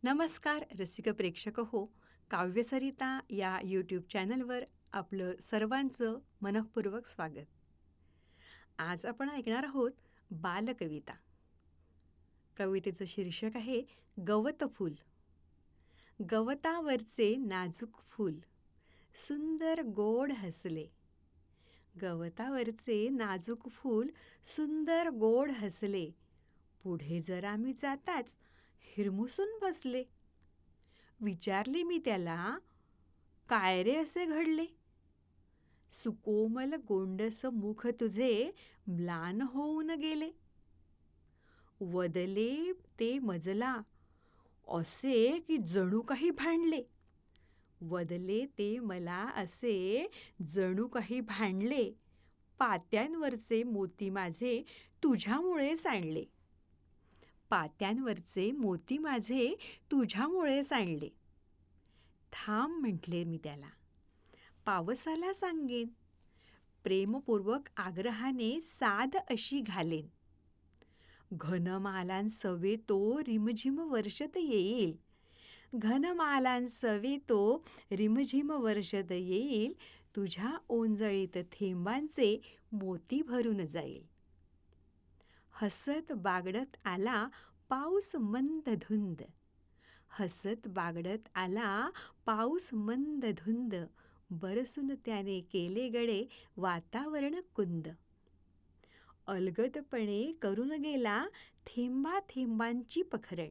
नमस्कार रसिक प्रेक्षक हो, काव्यसरिता या यूट्यूब चॅनलवर आपलं सर्वांचं मनःपूर्वक स्वागत. आज आपण ऐकणार आहोत बालकविता. कवितेचं शीर्षक आहे गवतफूल. गवतावरचे नाजूक फूल सुंदर गोड हसले. गवतावरचे नाजूक फूल सुंदर गोड हसले. पुढे जरा मी जाताच हिरमुसून बसले. विचारले मी त्याला, काय रे असे घडले? सुकोमल गोंडस मुख तुझे म्लान होऊन गेले. वदले ते मजला असे की जणू काही भांडले. वदले ते मला असे जणू काही भांडले. पात्यांवरचे मोती माझे तुझ्यामुळे सांडले. पात्यांवरचे मोती माझे तुझ्यामुळे सांडले. थांब म्हटले मी त्याला, पावसाला सांगेन. प्रेमपूर्वक आग्रहाने साद अशी घालेन. घनमालांसवे तो रिमझिम वर्षत येईल. घनमालांसवे तो रिमझिम वर्षत येईल. तुझ्या ओंजळीत थेंबांचे मोती भरून जाईल. हसत बागडत आला पाऊस मंद धुंद. हसत बागडत आला पाऊस मंद धुंद. बरसून त्याने केले गडे वातावरण कुंद. अलगदपणे करून गेला थेंबा थेंबांची पखरण.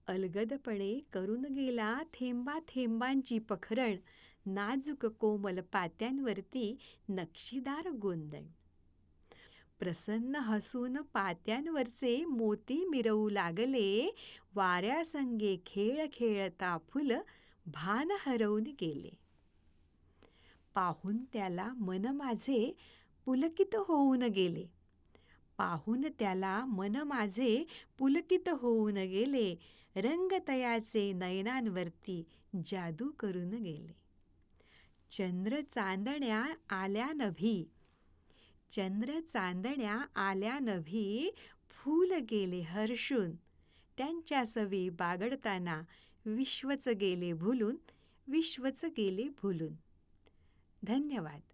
अलगदपणे करून गेला थेंबा थेंबांची पखरण. नाजूक कोमल पात्यांवरती नक्षीदार गोंदण. प्रसन्न हसून पात्यांवरचे मोती मिरवू लागले. वाऱ्यासंगे खेळ खेळता फुल भान हरवून गेले. पाहून त्याला मन माझे पुलकित होऊन गेले. पाहून त्याला मन माझे पुलकित होऊन गेले. रंगतयाचे नयनांवरती जादू करून गेले. चंद्र चांदण्या आल्या नभी. चंद्र चांदण्या आल्या नभी. फूल गेले हर्षून. त्यांच्या सवी बागडताना विश्वच गेले भुलून. विश्वच गेले भुलून. धन्यवाद.